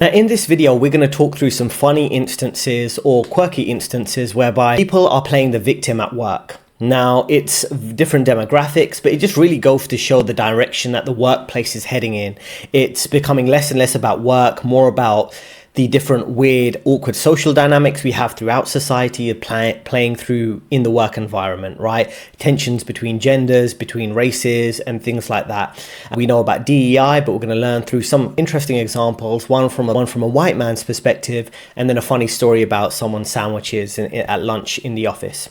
Now, in this video, we're going to talk through some funny instances or quirky instances whereby people are playing the victim at work. Now, it's different demographics, but it just really goes to show the direction that the workplace is heading in. It's becoming less and less about work, more about the different weird, awkward social dynamics we have throughout society playing through in the work environment, right? Tensions between genders, between races, and things like that. We know about DEI, but we're going to learn through some interesting examples, one from a white man's perspective, and then a funny story about someone's sandwiches at lunch in the office.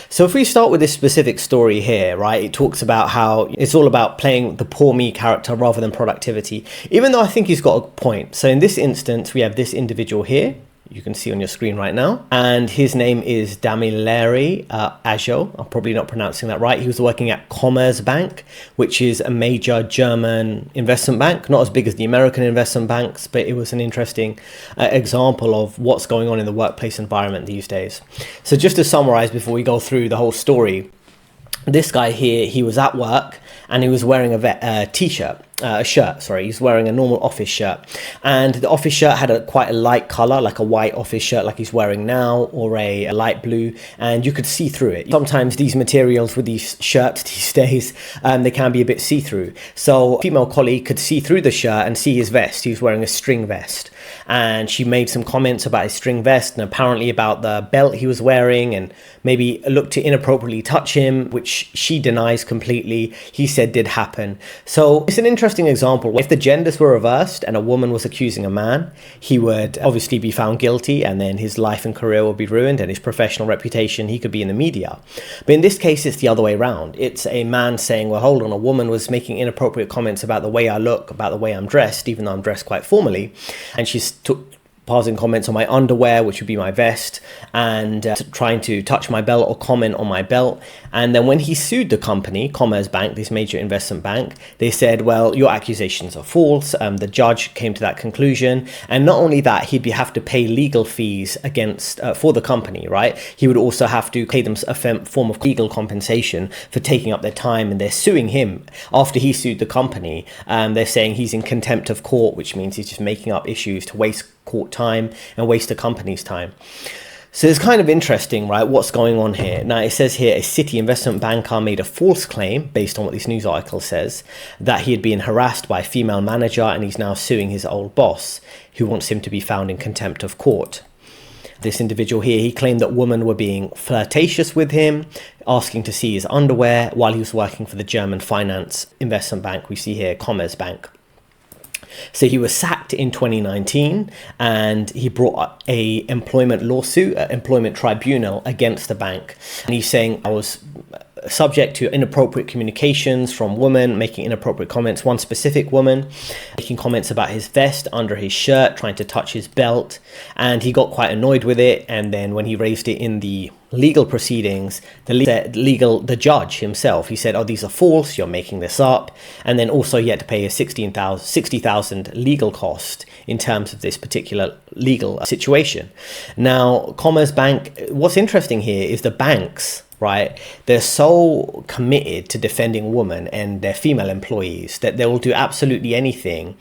So if we start with this specific story here, right, it talks about how it's all about playing the poor me character rather than productivity, even though I think he's got a point. So in this instance, we have this individual here, you can see on your screen right now, and his name is Damilare Ajo. I'm probably not pronouncing that right. He was working at Commerzbank, which is a major German investment bank, not as big as the American investment banks, but it was an interesting example of what's going on in the workplace environment these days. So just to summarize before we go through the whole story, this guy here, he was at work and he was wearing a shirt. He's wearing a normal office shirt, and the office shirt had quite a light color, like a white office shirt like he's wearing now, or a light blue, and you could see through it. Sometimes these materials with these shirts these days, they can be a bit see-through. So a female colleague could see through the shirt and see his vest. He was wearing a string vest, and she made some comments about his string vest and apparently about the belt he was wearing, and maybe looked to inappropriately touch him, which she denies completely. He said did happen. So it's an interesting example. If the genders were reversed and a woman was accusing a man, he would obviously be found guilty, and then his life and career would be ruined, and his professional reputation, he could be in the media. But in this case, it's the other way around. It's a man saying, well, hold on, a woman was making inappropriate comments about the way I look, about the way I'm dressed, even though I'm dressed quite formally, and she's passing comments on my underwear, which would be my vest, and trying to touch my belt or comment on my belt. And then when he sued the company, Commerzbank, this major investment bank, they said, well, your accusations are false. The judge came to that conclusion. And not only that, he'd have to pay legal fees against for the company, right? He would also have to pay them a form of legal compensation for taking up their time. And they're suing him after he sued the company. They're saying he's in contempt of court, which means he's just making up issues to waste court time and waste the company's time. So it's kind of interesting, right, what's going on here. Now, it says here a Citi investment banker made a false claim, based on what this news article says, that he had been harassed by a female manager, and he's now suing his old boss, who wants him to be found in contempt of court. This individual here, he claimed that women were being flirtatious with him, asking to see his underwear while he was working for the German finance investment bank we see here, Commerzbank. So he was sacked in 2019, and he brought a employment lawsuit, employment tribunal against the bank. And he's saying I was subject to inappropriate communications from women, making inappropriate comments, one specific woman making comments about his vest under his shirt, trying to touch his belt, and he got quite annoyed with it. And then when he raised it in the legal proceedings, the judge himself, he said, oh, these are false, you're making this up. And then also he had to pay a $60,000 legal cost in terms of this particular legal situation. Now, Commerzbank, what's interesting here is the banks, right? They're so committed to defending women and their female employees that they will do absolutely anything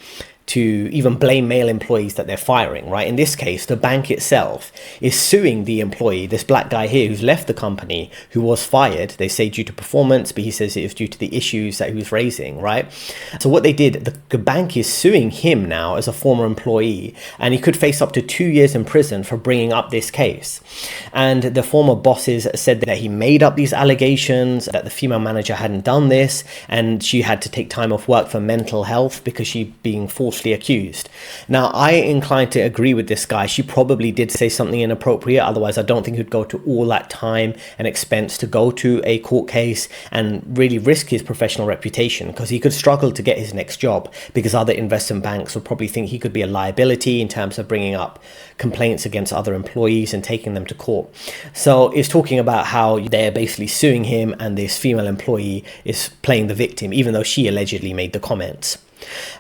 to even blame male employees that they're firing, right? In this case, the bank itself is suing the employee, this black guy here who's left the company, who was fired, they say due to performance, but he says it was due to the issues that he was raising, right? So what they did, the bank is suing him now as a former employee, and he could face up to 2 years in prison for bringing up this case. And the former bosses said that he made up these allegations, that the female manager hadn't done this, and she had to take time off work for mental health because she being falsely accused. Now, I inclined to agree with this guy. She probably did say something inappropriate. Otherwise, I don't think he'd go to all that time and expense to go to a court case and really risk his professional reputation, because he could struggle to get his next job because other investment banks would probably think he could be a liability in terms of bringing up complaints against other employees and taking them to court. So it's talking about how they're basically suing him, and this female employee is playing the victim, even though she allegedly made the comments.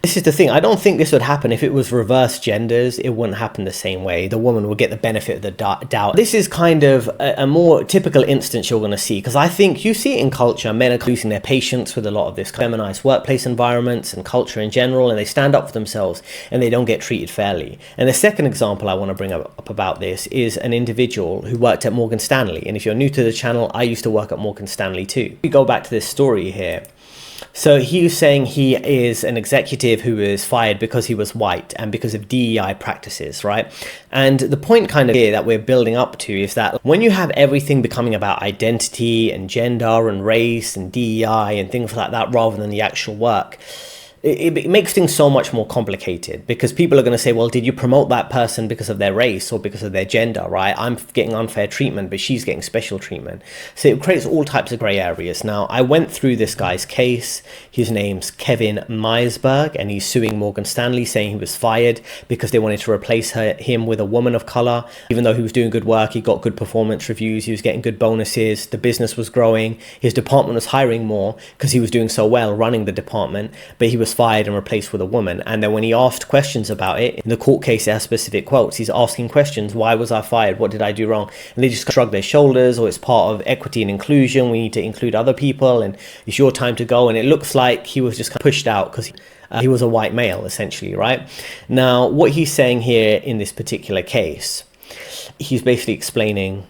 This is the thing. I don't think this would happen if it was reverse genders. It wouldn't happen the same way. The woman would get the benefit of the doubt. This is kind of a more typical instance you're going to see, because I think you see it in culture. Men are losing their patience with a lot of this feminized workplace environments and culture in general, and they stand up for themselves and they don't get treated fairly. And the second example I want to bring up about this is an individual who worked at Morgan Stanley. And if you're new to the channel, I used to work at Morgan Stanley too. We go back to this story here. So he was saying he is an executive who was fired because he was white and because of DEI practices, right? And the point kind of here that we're building up to is that when you have everything becoming about identity and gender and race and DEI and things like that rather than the actual work, it makes things so much more complicated, because people are going to say, well, did you promote that person because of their race or because of their gender, right? I'm getting unfair treatment, but she's getting special treatment. So it creates all types of gray areas. Now, I went through this guy's case. His name's Kevin Meyersberg, and he's suing Morgan Stanley, saying he was fired because they wanted to replace him with a woman of color. Even though he was doing good work, he got good performance reviews, he was getting good bonuses, the business was growing, his department was hiring more because he was doing so well running the department, but he was fired and replaced with a woman. And then when he asked questions about it, in the court case, it has specific quotes. He's asking questions. Why was I fired? What did I do wrong? And they just shrug their shoulders, or it's part of equity and inclusion. We need to include other people and it's your time to go. And it looks like he was just pushed out because he was a white male, essentially, right? Now, what he's saying here in this particular case, he's basically explaining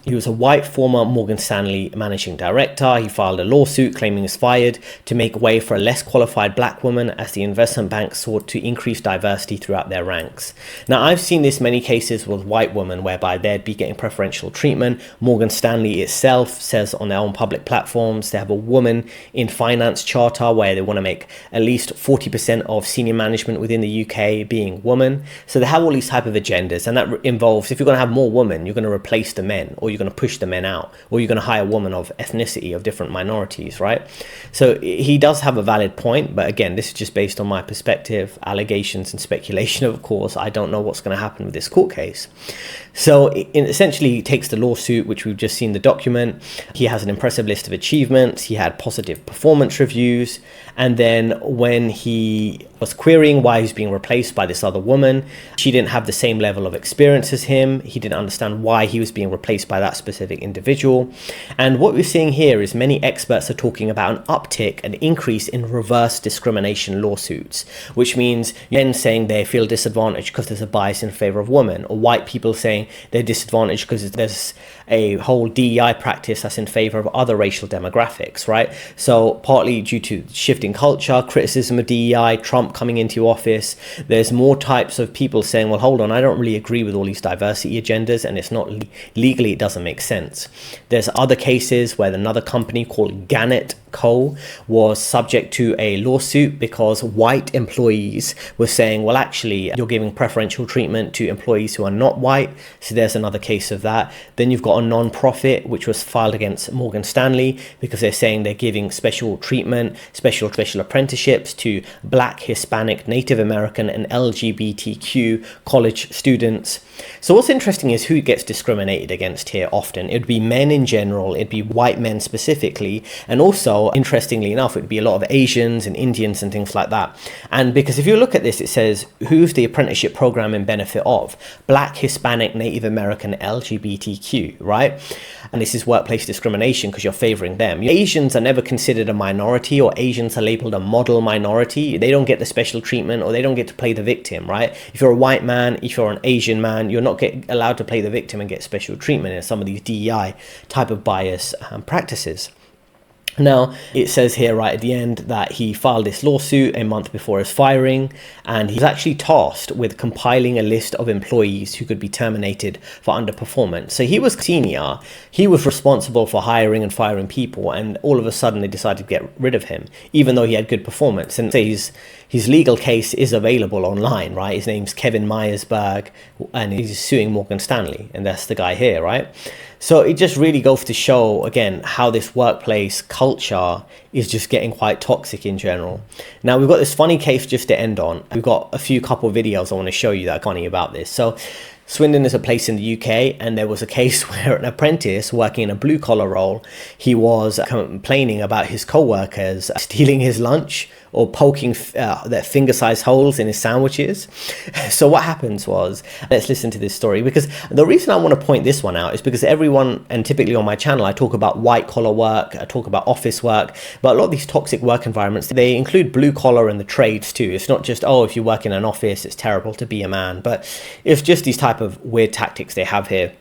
he was a white former Morgan Stanley managing director. He filed a lawsuit claiming he was fired to make way for a less qualified black woman as the investment bank sought to increase diversity throughout their ranks. Now, I've seen this many cases with white women whereby they'd be getting preferential treatment. Morgan Stanley itself says on their own public platforms they have a woman in finance charter where they want to make at least 40% of senior management within the UK being women. So they have all these type of agendas, and that involves, if you're going to have more women, you're going to replace the men, or you're going to push the men out, or you're going to hire women of ethnicity, of different minorities, right? So he does have a valid point, but again, this is just based on my perspective, allegations and speculation. Of course, I don't know what's going to happen with this court case. So it essentially takes the lawsuit, which we've just seen the document. He has an impressive list of achievements. He had positive performance reviews. And then when he was querying why he's being replaced by this other woman, she didn't have the same level of experience as him. He didn't understand why he was being replaced by that specific individual. And what we're seeing here is many experts are talking about an uptick, an increase in reverse discrimination lawsuits, which means men saying they feel disadvantaged because there's a bias in favor of women, or white people saying they're disadvantaged because there's a whole DEI practice that's in favor of other racial demographics, right? So partly due to shifting culture, criticism of DEI, Trump coming into office, there's more types of people saying, well, hold on, I don't really agree with all these diversity agendas, and it's not legally, it doesn't make sense. There's other cases where another company called Gannett Co. was subject to a lawsuit because white employees were saying, well, actually, you're giving preferential treatment to employees who are not white. So there's another case of that. Then you've got a non-profit which was filed against Morgan Stanley because they're saying they're giving special treatment, special apprenticeships to Black, Hispanic, Native American and LGBTQ college students. So what's interesting is who gets discriminated against here often. It'd be men in general, it'd be white men specifically, and also, interestingly enough, it'd be a lot of Asians and Indians and things like that. And because if you look at this, it says, who's the apprenticeship program in benefit of? Black, Hispanic, Native American, LGBTQ, right? And this is workplace discrimination because you're favoring them. Asians are never considered a minority, or Asians are labeled a model minority. They don't get the special treatment, or they don't get to play the victim, right? If you're a white man, if you're an Asian man, you're not allowed to play the victim and get special treatment in some of these DEI type of bias practices. Now, it says here right at the end that he filed this lawsuit a month before his firing, and he's actually tasked with compiling a list of employees who could be terminated for underperformance. So he was senior, he was responsible for hiring and firing people, and all of a sudden they decided to get rid of him, even though he had good performance. And his legal case is available online, right? His name's Kevin Meyersberg, and he's suing Morgan Stanley, and that's the guy here, right? So it just really goes to show, again, how this workplace culture is just getting quite toxic in general. Now, we've got this funny case just to end on. We've got a couple of videos I want to show you that are funny about this. So Swindon is a place in the UK, and there was a case where an apprentice working in a blue-collar role, he was complaining about his co-workers stealing his lunch or poking their finger-sized holes in his sandwiches. So what happens was, let's listen to this story, because the reason I want to point this one out is because everyone, and typically on my channel, I talk about white collar work, I talk about office work, but a lot of these toxic work environments, they include blue collar and the trades too. It's not just, oh, if you work in an office, it's terrible to be a man, but it's just these type of weird tactics they have here.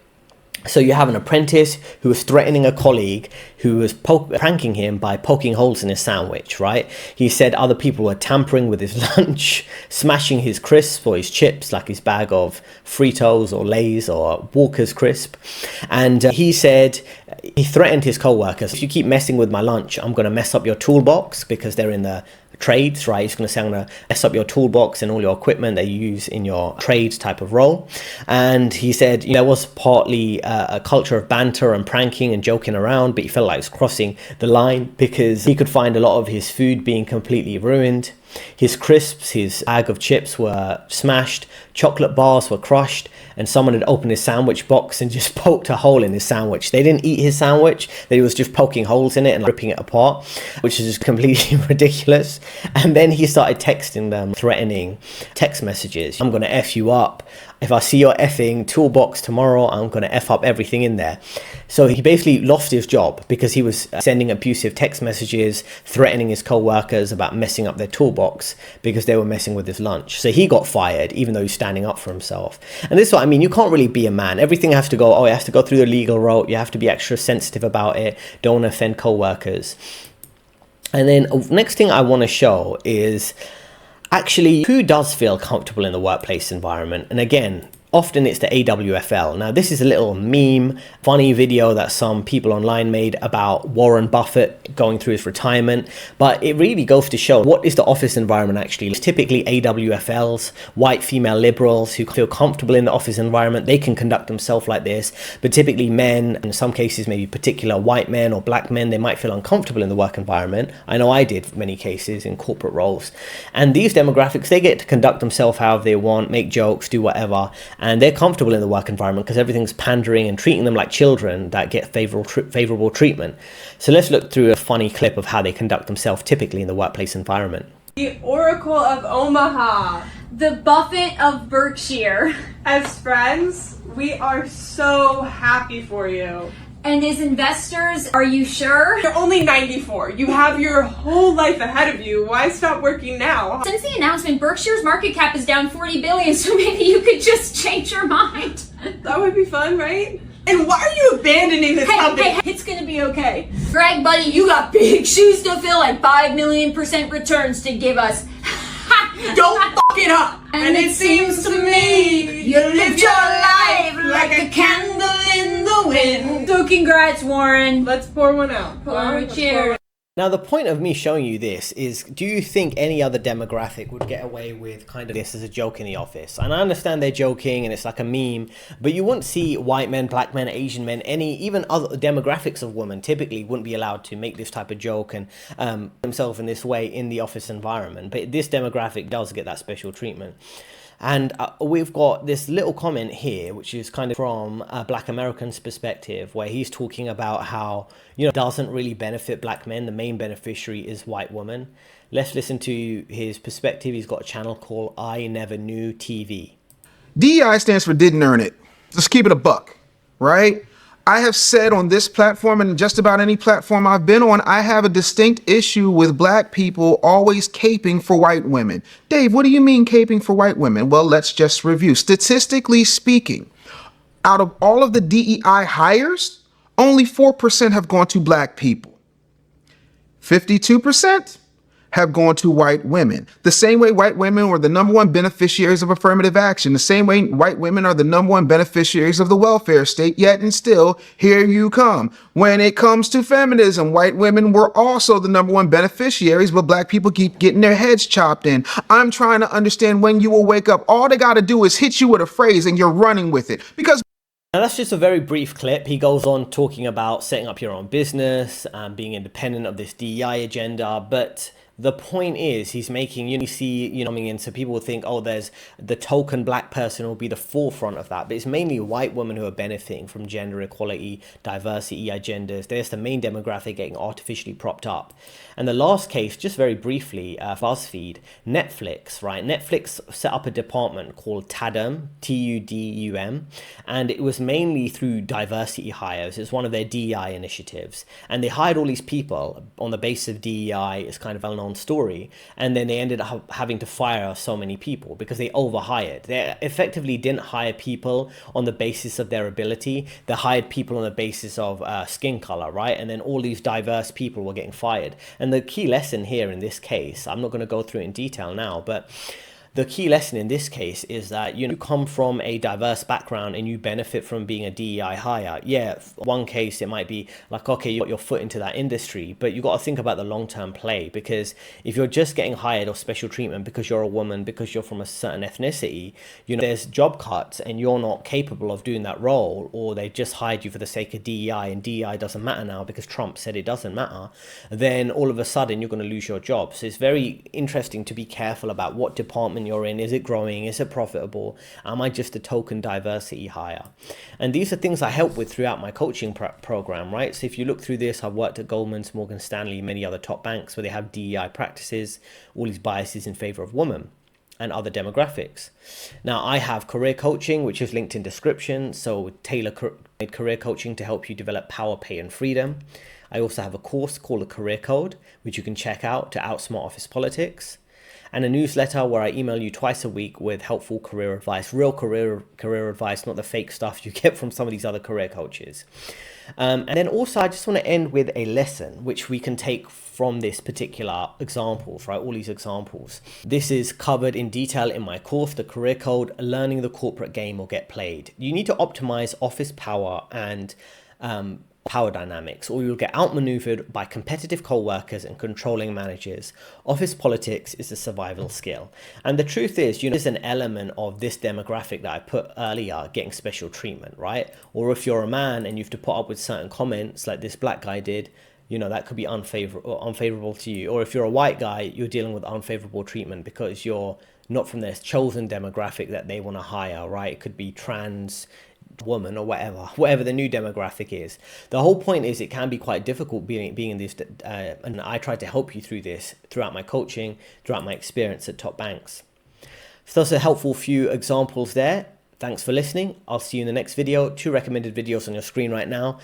So you have an apprentice who was threatening a colleague who was pranking him by poking holes in his sandwich, right? He said other people were tampering with his lunch, smashing his crisps or his chips, like his bag of Fritos or Lay's or Walker's crisp. And he said, he threatened his co-workers, if you keep messing with my lunch, I'm going to mess up your toolbox, because they're in the trades, right? He's going to say, I'm going to mess up your toolbox and all your equipment that you use in your trades type of role. And he said, there was partly a culture of banter and pranking and joking around, but he felt like it was crossing the line because he could find a lot of his food being completely ruined. His crisps, his bag of chips were smashed, chocolate bars were crushed, and someone had opened his sandwich box and just poked a hole in his sandwich. They didn't eat his sandwich, they was just poking holes in it and ripping it apart, which is just completely ridiculous. And then he started texting them, threatening text messages. I'm gonna F you up. If I see your effing toolbox tomorrow, I'm going to F up everything in there. So he basically lost his job because he was sending abusive text messages, threatening his co-workers about messing up their toolbox because they were messing with his lunch. So he got fired, even though he's standing up for himself. And this is what I mean. You can't really be a man. Everything has to go, it has to go through the legal route. You have to be extra sensitive about it. Don't want to offend co-workers. And then next thing I want to show is actually who does feel comfortable in the workplace environment. And again, often it's the AWFL. Now, this is a little meme, funny video that some people online made about Warren Buffett going through his retirement, but it really goes to show what is the office environment actually. It's typically AWFLs, white female liberals who feel comfortable in the office environment. They can conduct themselves like this, but typically men, in some cases, maybe particular white men or black men, they might feel uncomfortable in the work environment. I know I did in many cases in corporate roles. And these demographics, they get to conduct themselves however they want, make jokes, do whatever. And they're comfortable in the work environment because everything's pandering and treating them like children that get favorable treatment. So let's look through a funny clip of how they conduct themselves typically in the workplace environment. The Oracle of Omaha. The Buffett of Berkshire. As friends, we are so happy for you. And as investors, are you sure? You're only 94. You have your whole life ahead of you. Why stop working now? Since the announcement, Berkshire's market cap is down 40 billion, so maybe you could just change your mind. That would be fun, right? And why are you abandoning this company? Hey, it's gonna be okay. Greg, buddy, you got big shoes to fill, like 5 million% returns to give us. Don't fuck it up! And it seems to me you lived your life like a candle in the wind. So congrats, Warren. Let's pour one out. Cheers. Now, the point of me showing you this is, do you think any other demographic would get away with kind of this as a joke in the office? And I understand they're joking and it's like a meme, but you wouldn't see white men, black men, Asian men, even other demographics of women typically wouldn't be allowed to make this type of joke and themselves in this way in the office environment. But this demographic does get that special treatment. And we've got this little comment here, which is kind of from a Black American's perspective, where he's talking about how, it doesn't really benefit black men. The main beneficiary is white women. Let's listen to his perspective. He's got a channel called I Never Knew TV. DEI stands for didn't earn it. Just keep it a buck, right? I have said on this platform and just about any platform I've been on, I have a distinct issue with black people always caping for white women. Dave, what do you mean caping for white women? Well, let's just review. Statistically speaking, out of all of the DEI hires, only 4% have gone to black people. 52% have gone to white women. The same way white women were the #1 beneficiaries of affirmative action, the same way white women are the #1 beneficiaries of the welfare state, yet and still, here you come. When it comes to feminism, white women were also the #1 beneficiaries, but black people keep getting their heads chopped in. I'm trying to understand when you will wake up. All they got to do is hit you with a phrase and you're running with it. Because now, that's just a very brief clip. He goes on talking about setting up your own business and being independent of this DEI agenda, but The point is, he's making, you see, coming in, so people will think, oh, there's the token black person will be the forefront of that, but it's mainly white women who are benefiting from gender equality, diversity, agendas. There's the main demographic getting artificially propped up. And the last case, just very briefly, BuzzFeed, Netflix, right? Netflix set up a department called TADUM, TUDUM, and it was mainly through diversity hires. It's one of their DEI initiatives. And they hired all these people on the basis of DEI. It's kind of a well-known story. And then they ended up having to fire so many people because they overhired. They effectively didn't hire people on the basis of their ability. They hired people on the basis of skin color, right? And then all these diverse people were getting fired. And the key lesson here in this case, I'm not going to go through it in detail now, but the key lesson in this case is that you come from a diverse background and you benefit from being a DEI hire. Yeah, one case it might be like, okay, you got your foot into that industry, but you got to think about the long-term play, because if you're just getting hired or special treatment because you're a woman, because you're from a certain ethnicity, there's job cuts and you're not capable of doing that role, or they just hired you for the sake of DEI and DEI doesn't matter now because Trump said it doesn't matter, then all of a sudden you're going to lose your job. So it's very interesting to be careful about what department you're in. Is it growing? Is it profitable? Am I just a token diversity hire? And these are things I help with throughout my coaching program, right? So if you look through this, I've worked at Goldman, Morgan Stanley, many other top banks where they have DEI practices, all these biases in favor of women and other demographics. Now I have career coaching, which is linked in description. So tailor career coaching to help you develop power, pay, and freedom. I also have a course called the Career Code, which you can check out to outsmart office politics, and a newsletter where I email you twice a week with helpful career advice, real career advice, not the fake stuff you get from some of these other career coaches. And then also I just want to end with a lesson which we can take from this particular examples, right? All these examples. This is covered in detail in my course, The Career Code, Learning the Corporate Game Will Get Played. You need to optimize office power and power dynamics, or you'll get outmaneuvered by competitive co-workers and controlling managers. Office politics is a survival skill. And the truth is, there's an element of this demographic that I put earlier getting special treatment, right? Or if you're a man and you have to put up with certain comments like this black guy did, that could be unfavorable to you. Or if you're a white guy, you're dealing with unfavorable treatment because you're not from their chosen demographic that they want to hire, right? It could be trans woman or whatever the new demographic is. The whole point is it can be quite difficult being in this, and I try to help you through this throughout my coaching, throughout my experience at top banks. So those are a helpful few examples there. Thanks for listening. I'll see you in the next video. 2 recommended videos on your screen right now.